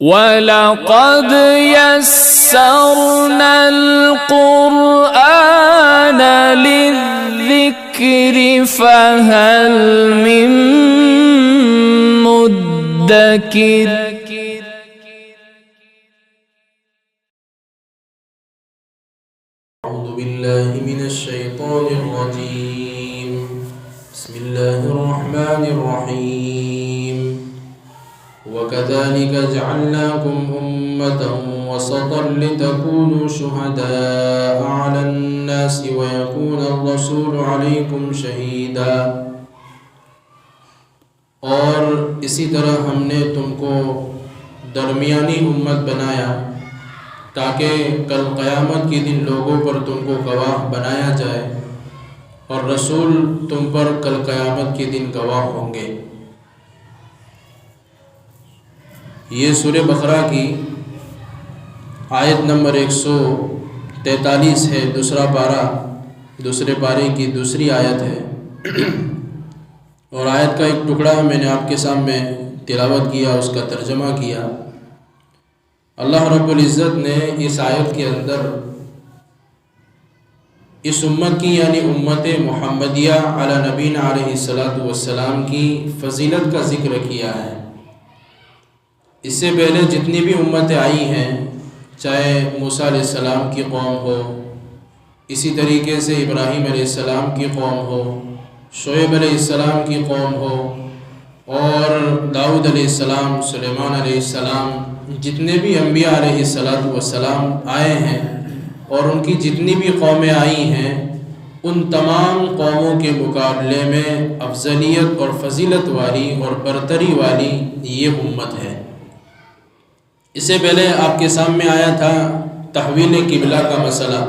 وَلَقَدْ يَسَّرْنَا الْقُرْآنَ لِلذِّكْرِ فَهَلْ مِن مُّدَّكِرٍ أعوذ بالله من الشيطان الرجيم بسم الله الرحمن الرحيم وكذلك جعلناكم أمة وسطا لتكونوا شهداء على الناس ويكون الرسول عليكم شهيدا اور اسی طرح ہم نے تم کو درمیانی امت بنایا تاکہ کل قیامت کے دن لوگوں پر تم کو گواہ بنایا جائے اور رسول تم پر کل قیامت کے دن گواہ ہوں گے۔ یہ سورہ بقرہ کی آیت نمبر 143 ہے، دوسرا پارہ، دوسرے پارے کی دوسری آیت ہے، اور آیت کا ایک ٹکڑا میں نے آپ کے سامنے تلاوت کیا، اس کا ترجمہ کیا۔ اللہ رب العزت نے اس آیت کے اندر اس امت کی یعنی امت محمدیہ علی نبینا علیہ السلام کی فضیلت کا ذکر کیا ہے۔ اس سے پہلے جتنی بھی امتیں آئی ہیں، چاہے موسیٰ علیہ السلام کی قوم ہو، اسی طریقے سے ابراہیم علیہ السلام کی قوم ہو، شعیب علیہ السلام کی قوم ہو، اور داؤد علیہ السلام، سلیمان علیہ السلام، جتنے بھی انبیاء علیہ السلام آئے ہیں اور ان کی جتنی بھی قومیں آئی ہیں، ان تمام قوموں کے مقابلے میں افضلیت اور فضیلت والی اور برتری والی یہ امت ہے۔ اس سے پہلے آپ کے سامنے آیا تھا تحویل قبلہ کا مسئلہ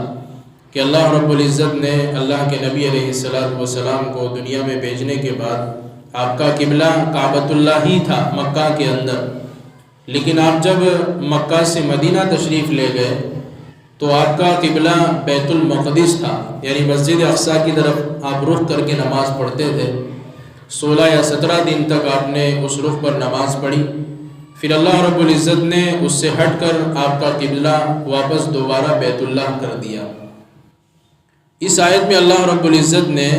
کہ اللہ رب العزت نے اللہ کے نبی علیہ السلام کو دنیا میں بھیجنے کے بعد آپ کا قبلہ کعبۃ اللہ ہی تھا مکہ کے اندر، لیکن آپ جب مکہ سے مدینہ تشریف لے گئے تو آپ کا قبلہ بیت المقدس تھا، یعنی مسجد اقصیٰ کی طرف آپ رخ کر کے نماز پڑھتے تھے۔ 16 یا 17 دن تک آپ نے اس رخ پر نماز پڑھی، پھر اللہ رب العزت نے اس سے ہٹ کر آپ کا قبلہ واپس دوبارہ بیت اللہ کر دیا۔ اس آیت میں اللہ رب العزت نے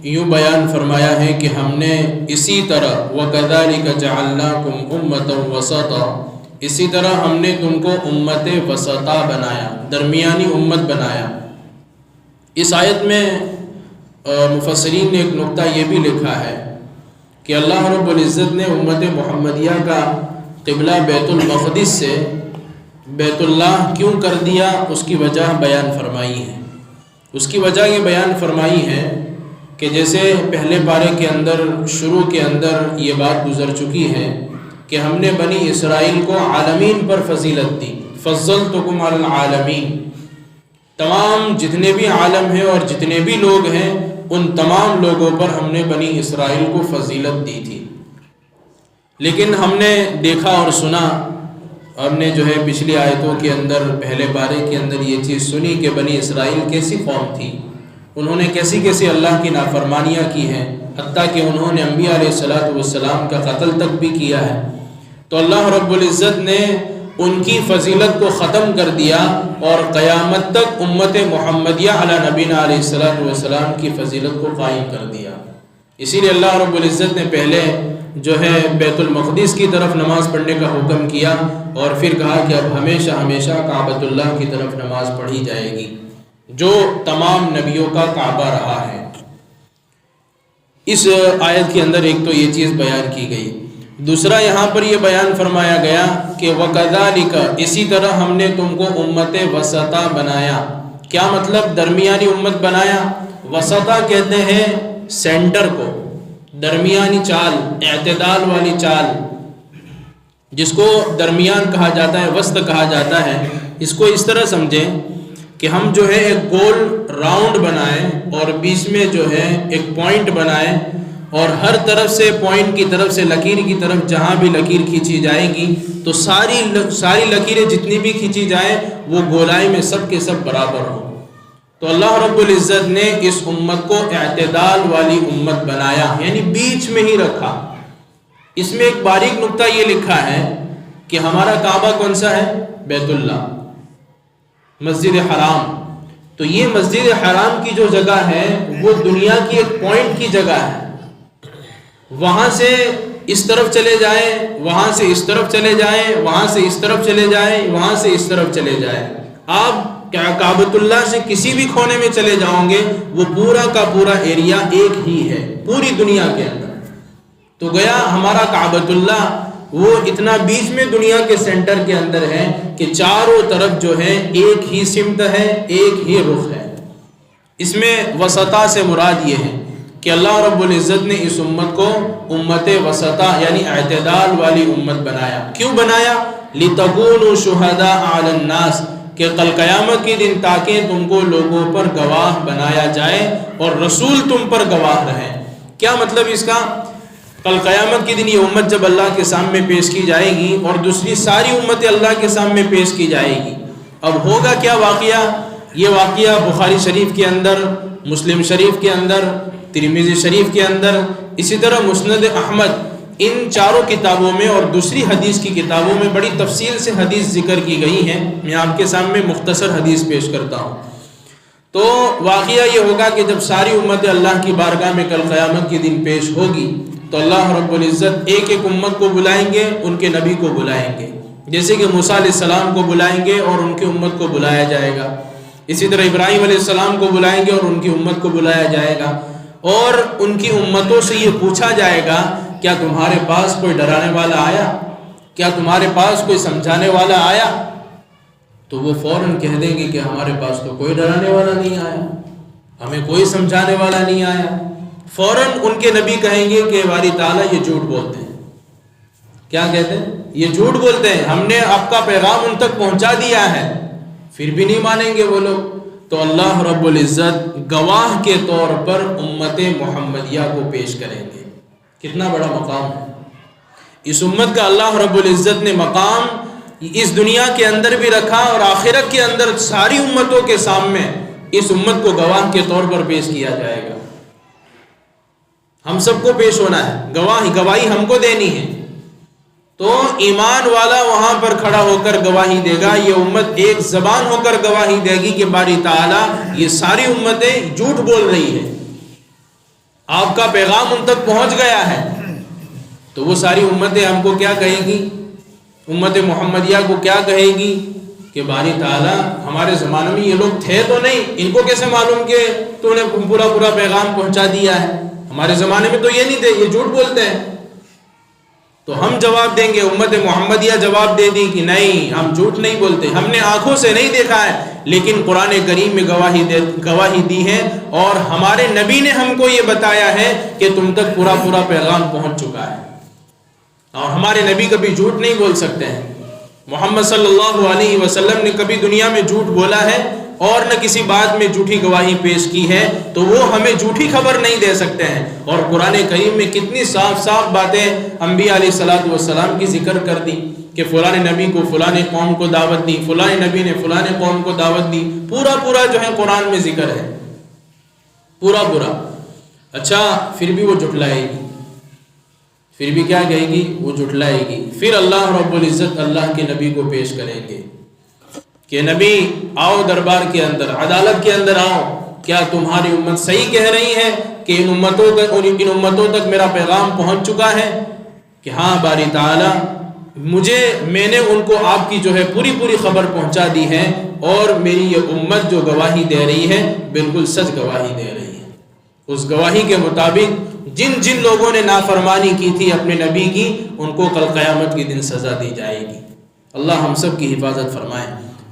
یوں بیان فرمایا ہے کہ ہم نے اسی طرح وَكَذَلِكَ جَعَلْنَاكُمْ أُمَّةً وَسَطًا، اسی طرح ہم نے تم کو امت وسطا بنایا، درمیانی امت بنایا۔ اس آیت میں مفسرین نے ایک نقطہ یہ بھی لکھا ہے کہ اللہ رب العزت نے امت محمدیہ کا قبلہ بیت المقدس سے بیت اللہ کیوں کر دیا، اس کی وجہ بیان فرمائی ہے۔ اس کی وجہ یہ بیان فرمائی ہے کہ جیسے پہلے پارے کے اندر شروع کے اندر یہ بات گزر چکی ہے کہ ہم نے بنی اسرائیل کو عالمین پر فضیلت دی، فضلتکم علی العالمین، تمام جتنے بھی عالم ہیں اور جتنے بھی لوگ ہیں ان تمام لوگوں پر ہم نے بنی اسرائیل کو فضیلت دی تھی۔ لیکن ہم نے دیکھا اور سنا، ہم نے جو ہے پچھلی آیتوں کے اندر پہلے پارے کے اندر یہ چیز سنی کہ بنی اسرائیل کیسی قوم تھی، انہوں نے کیسی کیسی اللہ کی نافرمانیاں کی ہیں، حتیٰ کہ انہوں نے انبیاء علیہ السلام کا قتل تک بھی کیا ہے۔ تو اللہ رب العزت نے ان کی فضیلت کو ختم کر دیا اور قیامت تک امت محمدیہ علی نبینا علیہ السلام کی فضیلت کو قائم کر دیا۔ اسی لیے اللہ رب العزت نے پہلے جو ہے بیت المقدس کی طرف نماز پڑھنے کا حکم کیا اور پھر کہا کہ اب ہمیشہ ہمیشہ کعبۃ اللہ کی طرف نماز پڑھی جائے گی، جو تمام نبیوں کا کعبہ رہا ہے۔ اس آیت کے اندر ایک تو یہ چیز بیان کی گئی، دوسرا یہاں پر یہ بیان فرمایا گیا کہ وَكَذَلِكَ، اسی طرح ہم نے تم کو امت وسطا بنایا۔ کیا مطلب درمیانی امت بنایا؟ وسطا کہتے ہیں سینٹر کو، درمیانی چال، اعتدال والی چال، جس کو درمیان کہا جاتا ہے، وسط کہا جاتا ہے۔ اس کو اس طرح سمجھیں کہ ہم جو ہے ایک گول راؤنڈ بنائیں اور بیچ میں جو ہے ایک پوائنٹ بنائیں، اور ہر طرف سے پوائنٹ کی طرف سے لکیر کی طرف جہاں بھی لکیر کھینچی جائے گی تو ساری لکیریں جتنی بھی کھینچی جائیں وہ گولائی میں سب کے سب برابر ہوں۔ تو اللہ رب العزت نے اس امت کو اعتدال والی امت بنایا، یعنی بیچ میں ہی رکھا۔ اس میں ایک باریک نقطہ یہ لکھا ہے کہ ہمارا کعبہ کون سا ہے؟ بیت اللہ، مسجد حرام. تو یہ مسجد حرام کی جو جگہ ہے وہ دنیا کی ایک پوائنٹ کی جگہ ہے. وہاں سے اس طرف چلے جائیں، وہاں سے اس طرف چلے جائیں، وہاں سے اس طرف چلے جائیں، وہاں سے اس طرف چلے جائیں، آپ کعبۃ اللہ سے کسی بھی کونے میں چلے جاؤں گے وہ پورا کا پورا ایریا ایک ہی ہے پوری دنیا کے اندر. تو گیا ہمارا کعبۃ اللہ وہ اتنا بیچ میں دنیا کے سینٹر کے اندر ہے کہ چاروں طرف جو ہے ایک ہی سمت ہے، ایک ہی رخ ہے. اس میں وسطا سے مراد یہ ہے کہ اللہ رب العزت نے اس امت کو امت وسطا یعنی اعتدال والی امت بنایا. کیوں بنایا؟ لِتَكُونُوا شُهَدَاءَ عَلَى النَّاسِ، کہ کل قیامت کے دن تاکہ تم کو لوگوں پر گواہ بنایا جائے اور رسول تم پر گواہ رہے. کیا مطلب اس کا؟ کل قیامت کے دن یہ امت جب اللہ کے سامنے پیش کی جائے گی اور دوسری ساری امتیں اللہ کے سامنے پیش کی جائے گی. اب ہوگا کیا واقعہ؟ یہ واقعہ بخاری شریف کے اندر، مسلم شریف کے اندر، ترمذی شریف کے اندر، اسی طرح مسند احمد، ان چاروں کتابوں میں اور دوسری حدیث کی کتابوں میں بڑی تفصیل سے حدیث ذکر کی گئی ہیں. میں آپ کے سامنے مختصر حدیث پیش کرتا ہوں. تو واقعہ یہ ہوگا کہ جب ساری امت اللہ کی بارگاہ میں کل قیامت کے دن پیش ہوگی تو اللہ رب العزت ایک ایک امت کو بلائیں گے، ان کے نبی کو بلائیں گے. جیسے کہ موسیٰ علیہ السلام کو بلائیں گے اور ان کی امت کو بلایا جائے گا. اسی طرح ابراہیم علیہ السلام کو بلائیں گے اور ان کی امت کو بلایا جائے گا. اور ان کی امتوں سے یہ پوچھا جائے گا کیا تمہارے پاس کوئی ڈرانے والا آیا؟ کیا تمہارے پاس کوئی سمجھانے والا آیا؟ تو وہ فوراً کہہ دیں گے کہ ہمارے پاس تو کوئی ڈرانے والا نہیں آیا، ہمیں کوئی سمجھانے والا نہیں آیا. فوراً ان کے نبی کہیں گے کہ باری تعالیٰ یہ جھوٹ بولتے ہیں. کیا کہتے ہیں؟ یہ جھوٹ بولتے ہیں، ہم نے آپ کا پیغام ان تک پہنچا دیا ہے، پھر بھی نہیں مانیں گے وہ لوگ. تو اللہ رب العزت گواہ کے طور پر امت محمدیہ کو پیش کریں گے. کتنا بڑا مقام ہے اس امت کا. اللہ رب العزت نے مقام اس دنیا کے اندر بھی رکھا اور آخرت کے اندر ساری امتوں کے سامنے اس امت کو گواہ کے طور پر پیش کیا جائے گا. ہم سب کو پیش ہونا ہے، گواہی ہم کو دینی ہے. تو ایمان والا وہاں پر کھڑا ہو کر گواہی دے گا. یہ امت ایک زبان ہو کر گواہی دے گی کہ باری تعالیٰ یہ ساری امتیں جھوٹ بول رہی ہے، آپ کا پیغام ان تک پہنچ گیا ہے. تو وہ ساری امتیں ہم کو کیا کہے گی؟ امت محمدیہ کو کیا کہے گی کہ باری تعالیٰ ہمارے زمانے میں یہ لوگ تھے تو نہیں، ان کو کیسے معلوم کہ تو نے پورا پیغام پہنچا دیا ہے؟ ہمارے زمانے میں تو یہ نہیں تھے، یہ جھوٹ بولتے ہیں. تو ہم جواب دیں گے، امت محمدیہ جواب دے دی کہ نہیں، ہم جھوٹ نہیں بولتے، ہم نے آنکھوں سے نہیں دیکھا ہے لیکن قرآن کریم میں گواہی دی ہے اور ہمارے نبی نے ہم کو یہ بتایا ہے کہ تم تک پورا پیغام پہنچ چکا ہے. اور ہمارے نبی کبھی جھوٹ نہیں بول سکتے ہیں. محمد صلی اللہ علیہ وسلم نے کبھی دنیا میں جھوٹ بولا ہے اور نہ کسی بات میں جھوٹی گواہی پیش کی ہے، تو وہ ہمیں جھوٹی خبر نہیں دے سکتے ہیں. اور قرآن کریم میں کتنی صاف باتیں انبیاء علیہ الصلوۃ والسلام کی ذکر کر دی کہ فلاں نبی کو فلاں قوم کو دعوت دی، فلاں نبی نے فلاں قوم کو دعوت دی. پورا جو ہے قرآن میں ذکر ہے، پورا. اچھا، پھر بھی وہ جھٹلائے گی، پھر بھی کیا کہے گی؟ وہ جھٹلائے گی. پھر اللہ رب العزت اللہ کے نبی کو پیش کریں گے کہ نبی آؤ دربار کے اندر، عدالت کے اندر آؤ. کیا تمہاری امت صحیح کہہ رہی ہے کہ ان امتوں تک میرا پیغام پہنچ چکا ہے؟ کہ ہاں باری تعالیٰ میں نے ان کو آپ کی جو ہے پوری خبر پہنچا دی ہے اور میری یہ امت جو گواہی دے رہی ہے بالکل سچ گواہی دے رہی ہے. اس گواہی کے مطابق جن لوگوں نے نافرمانی کی تھی اپنے نبی کی، ان کو کل قیامت کے دن سزا دی جائے گی. اللہ ہم سب کی حفاظت فرمائے.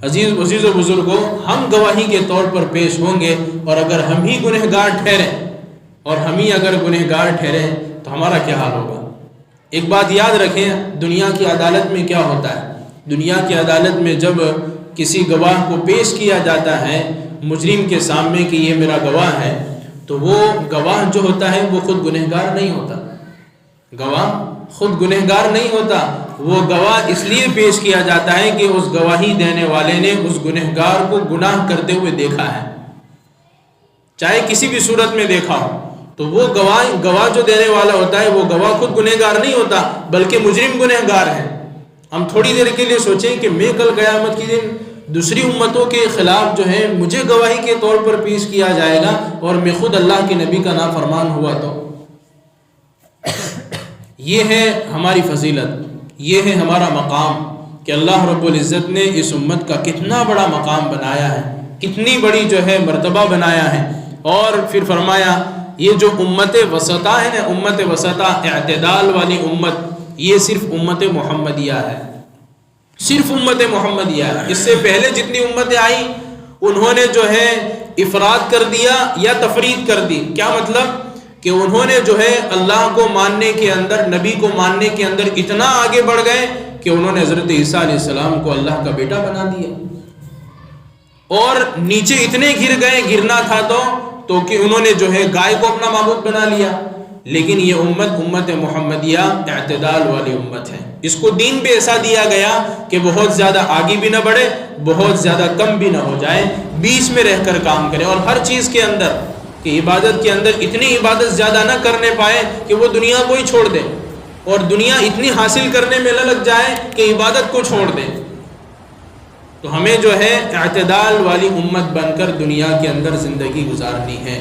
عزیز و بزرگوں، ہم گواہی کے طور پر پیش ہوں گے اور اگر ہم ہی گنہگار ٹھہریں تو ہمارا کیا حال ہوگا؟ ایک بات یاد رکھیں، دنیا کی عدالت میں کیا ہوتا ہے؟ دنیا کی عدالت میں جب کسی گواہ کو پیش کیا جاتا ہے مجرم کے سامنے کہ یہ میرا گواہ ہے، تو وہ گواہ جو ہوتا ہے وہ خود گنہگار نہیں ہوتا. گواہ خود گنہگار نہیں ہوتا. وہ گواہ اس لیے پیش کیا جاتا ہے کہ اس گواہی دینے والے نے اس گنہگار کو گناہ کرتے ہوئے دیکھا ہے، چاہے کسی بھی صورت میں دیکھا ہو. تو وہ گواہ جو دینے والا ہوتا ہے وہ گواہ خود گنہگار نہیں ہوتا بلکہ مجرم گنہگار ہے. ہم تھوڑی دیر کے لیے سوچیں کہ میں کل قیامت کے دن دوسری امتوں کے خلاف جو ہے مجھے گواہی کے طور پر پیش کیا جائے گا اور میں خود اللہ کے نبی کا نافرمان ہوا تو یہ ہے ہماری فضیلت، یہ ہے ہمارا مقام کہ اللہ رب العزت نے اس امت کا کتنا بڑا مقام بنایا ہے، کتنی بڑی جو ہے مرتبہ بنایا ہے۔ اور پھر فرمایا یہ جو امت وسطیٰ ہے نا، امت وسطیٰ اعتدال والی امت، یہ صرف امت محمدیہ ہے، صرف امت محمدیہ ہے۔ اس سے پہلے جتنی امتیں آئیں انہوں نے جو ہے افراد کر دیا یا تفرید کر دی۔ کیا مطلب؟ کہ انہوں نے جو ہے اللہ کو ماننے کے اندر، نبی کو ماننے کے اندر اتنا آگے بڑھ گئے کہ انہوں نے حضرت عیسیٰ علیہ السلام کو اللہ کا بیٹا بنا دیا، اور نیچے اتنے گر گئے، گرنا تھا تو کہ انہوں نے جو ہے گائے کو اپنا معبود بنا لیا۔ لیکن یہ امت محمدیہ اعتدال والی امت ہے۔ اس کو دین بھی ایسا دیا گیا کہ بہت زیادہ آگے بھی نہ بڑھے، بہت زیادہ کم بھی نہ ہو جائے، بیچ میں رہ کر کام کرے، اور ہر چیز کے اندر کہ عبادت کے اندر اتنی عبادت زیادہ نہ کرنے پائے کہ وہ دنیا کو ہی چھوڑ دے، اور دنیا اتنی حاصل کرنے میں نہ لگ جائے کہ عبادت کو چھوڑ دے۔ تو ہمیں جو ہے اعتدال والی امت بن کر دنیا کے اندر زندگی گزارنی ہے،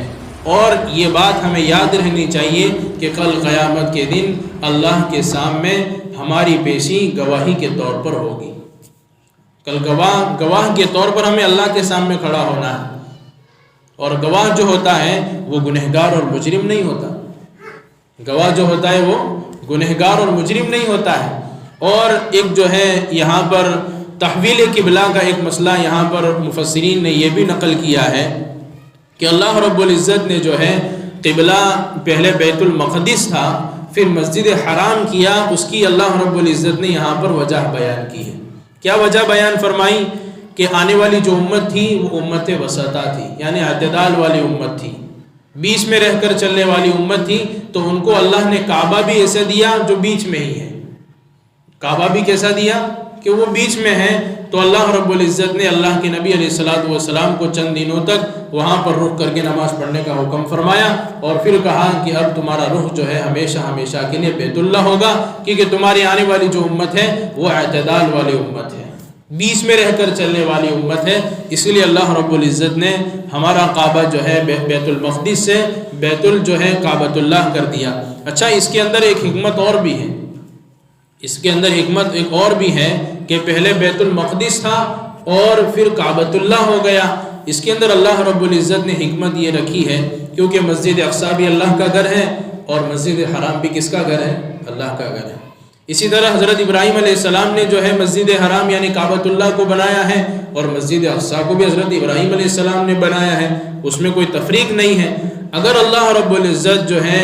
اور یہ بات ہمیں یاد رہنی چاہیے کہ کل قیامت کے دن اللہ کے سامنے ہماری پیشی گواہی کے طور پر ہوگی۔ کل گواہ کے طور پر ہمیں اللہ کے سامنے کھڑا ہونا ہے، اور گواہ جو ہوتا ہے وہ گنہگار اور مجرم نہیں ہوتا، گواہ جو ہوتا ہے وہ گنہگار اور مجرم نہیں ہوتا ہے۔ اور ایک جو ہے یہاں پر تحویل قبلہ کا ایک مسئلہ یہاں پر مفسرین نے یہ بھی نقل کیا ہے کہ اللہ رب العزت نے جو ہے قبلہ پہلے بیت المقدس تھا، پھر مسجد حرام کیا، اس کی اللہ رب العزت نے یہاں پر وجہ بیان کی ہے۔ کیا وجہ بیان فرمائی؟ کہ آنے والی جو امت تھی وہ امت وسطیٰ تھی، یعنی اعتدال والی امت تھی، بیچ میں رہ کر چلنے والی امت تھی۔ تو ان کو اللہ نے کعبہ بھی ایسے دیا جو بیچ میں ہی ہے، کعبہ بھی کیسا دیا کہ وہ بیچ میں ہے۔ تو اللہ رب العزت نے اللہ کے نبی علیہ السلام کو چند دنوں تک وہاں پر رک کر کے نماز پڑھنے کا حکم فرمایا، اور پھر کہا کہ اب تمہارا رخ جو ہے ہمیشہ ہمیشہ کے لیے بیت اللہ ہوگا، کیونکہ تمہاری آنے والی جو امت ہے وہ اعتدال والی امت ہے، بیچ میں رہ کر چلنے والی امت ہے۔ اس لیے اللہ رب العزت نے ہمارا کعبہ جو ہے بیت المقدس سے جو ہے کعبۃ اللہ کر دیا۔ اچھا، اس کے اندر ایک حکمت اور بھی ہے، اس کے اندر حکمت ایک اور بھی ہے کہ پہلے بیت المقدس تھا اور پھر کعبۃ اللہ ہو گیا۔ اس کے اندر اللہ رب العزت نے حکمت یہ رکھی ہے کیونکہ مسجد اقصیٰ بھی اللہ کا گھر ہے اور مسجد حرام بھی کس کا گھر ہے؟ اللہ کا گھر ہے۔ اسی طرح حضرت ابراہیم علیہ السلام نے جو ہے مسجد حرام یعنی کعبۃ اللہ کو بنایا ہے، اور مسجد اقصیٰ کو بھی حضرت ابراہیم علیہ السلام نے بنایا ہے، اس میں کوئی تفریق نہیں ہے۔ اگر اللہ رب العزت جو ہے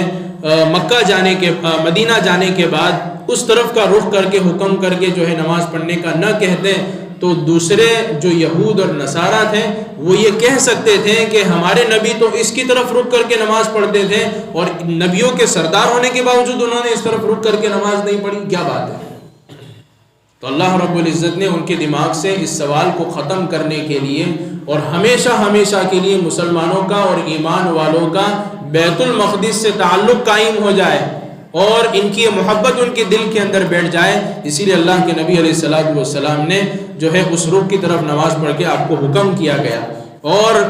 مدینہ جانے کے بعد اس طرف کا رخ کر کے حکم کر کے جو ہے نماز پڑھنے کا نہ کہتے تو دوسرے جو یہود اور نصارہ تھے وہ یہ کہہ سکتے تھے کہ ہمارے نبی تو اس کی طرف رخ کر کے نماز پڑھتے تھے، اور نبیوں کے سردار ہونے کے باوجود انہوں نے اس طرف رخ کر کے نماز نہیں پڑھی، کیا بات ہے؟ تو اللہ رب العزت نے ان کے دماغ سے اس سوال کو ختم کرنے کے لیے اور ہمیشہ ہمیشہ کے لیے مسلمانوں کا اور ایمان والوں کا بیت المقدس سے تعلق قائم ہو جائے اور ان کی محبت ان کے دل کے اندر بیٹھ جائے، اسی لیے اللہ کے نبی علیہ السلام نے جو ہے اس رخ کی طرف نماز پڑھ کے آپ کو حکم کیا گیا۔ اور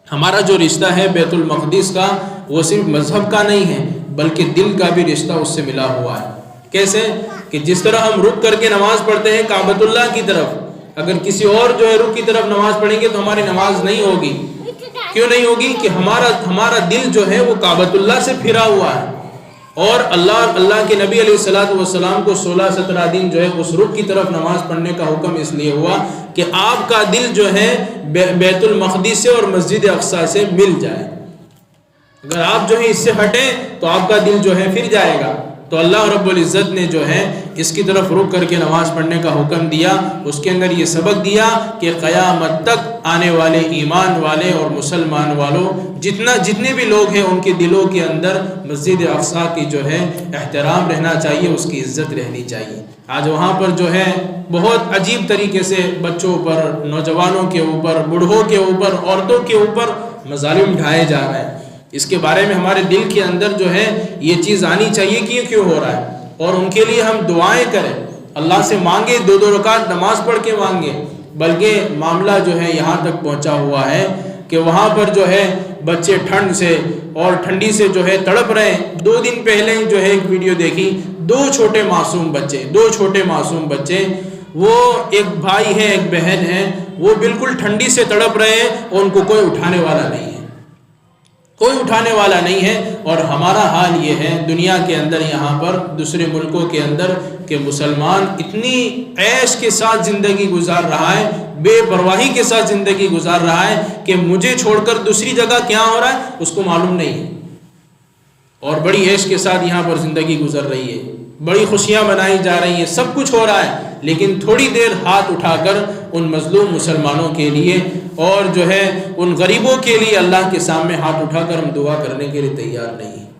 ہمارا جو رشتہ ہے بیت المقدس کا وہ صرف مذہب کا نہیں ہے بلکہ دل کا بھی رشتہ اس سے ملا ہوا ہے۔ کیسے؟ کہ جس طرح ہم رک کر کے نماز پڑھتے ہیں کعبۃ اللہ کی طرف، اگر کسی اور جو ہے رخ کی طرف نماز پڑھیں گے تو ہماری نماز نہیں ہوگی۔ کیوں نہیں ہوگی؟ کہ ہمارا دل جو ہے وہ کعبۃ اللہ سے پھرا ہوا ہے، اور اللہ کے نبی علیہ السلام کو 16-17 دن جو ہے اس رخ کی طرف نماز پڑھنے کا حکم اس لیے ہوا کہ آپ کا دل جو ہے بیت المقدس سے اور مسجد اقصیٰ سے مل جائے۔ اگر آپ جو ہے اس سے ہٹیں تو آپ کا دل جو ہے پھر جائے گا۔ تو اللہ رب العزت نے جو ہے اس کی طرف رک کر کے نماز پڑھنے کا حکم دیا، اس کے اندر یہ سبق دیا کہ قیامت تک آنے والے ایمان والے اور مسلمان والوں جتنے بھی لوگ ہیں ان کے دلوں کے اندر مسجد اقصیٰ کی جو ہے احترام رہنا چاہیے، اس کی عزت رہنی چاہیے۔ آج وہاں پر جو ہے بہت عجیب طریقے سے بچوں پر، نوجوانوں کے اوپر، بوڑھوں کے اوپر، عورتوں کے اوپر مظالم ڈھائے جا رہے ہیں۔ اس کے بارے میں ہمارے دل کے اندر جو ہے یہ چیز آنی چاہیے کہ یہ کیوں ہو رہا ہے، اور ان کے لیے ہم دعائیں کریں، اللہ سے مانگے، 2 رکعت نماز پڑھ کے مانگے، بلکہ معاملہ جو ہے یہاں تک پہنچا ہوا ہے کہ وہاں پر جو ہے بچے ٹھنڈ سے اور ٹھنڈی سے جو ہے تڑپ رہے ہیں۔ 2 دن پہلے جو ہے ایک ویڈیو دیکھی، 2 چھوٹے معصوم بچے، وہ ایک بھائی ہے ایک بہن ہے، وہ بالکل ٹھنڈی سے تڑپ رہے ہیں اور ان کو کوئی اٹھانے والا نہیں ہے، اور ہمارا حال یہ ہے دنیا کے اندر، یہاں پر دوسرے ملکوں کے اندر، کہ مسلمان اتنی عیش کے ساتھ زندگی گزار رہا ہے، بے پرواہی کے ساتھ زندگی گزار رہا ہے کہ مجھے چھوڑ کر دوسری جگہ کیا ہو رہا ہے اس کو معلوم نہیں ہے، اور بڑی عیش کے ساتھ یہاں پر زندگی گزر رہی ہے، بڑی خوشیاں منائی جا رہی ہیں، سب کچھ ہو رہا ہے، لیکن تھوڑی دیر ہاتھ اٹھا کر ان مظلوم مسلمانوں کے لیے اور جو ہے ان غریبوں کے لیے اللہ کے سامنے ہاتھ اٹھا کر ہم دعا کرنے کے لیے تیار نہیں ہیں۔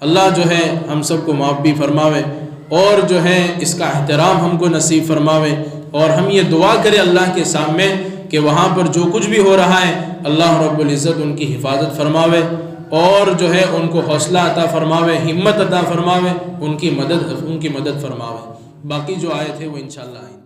اللہ جو ہے ہم سب کو معاف بھی فرماوے اور جو ہے اس کا احترام ہم کو نصیب فرماوے، اور ہم یہ دعا کریں اللہ کے سامنے کہ وہاں پر جو کچھ بھی ہو رہا ہے اللہ رب العزت ان کی حفاظت فرماوے، اور جو ہے ان کو حوصلہ عطا فرماوے، ہمت عطا فرماوے، ان کی مدد فرماوے۔ باقی جو آئے تھے وہ انشاءاللہ آئیں۔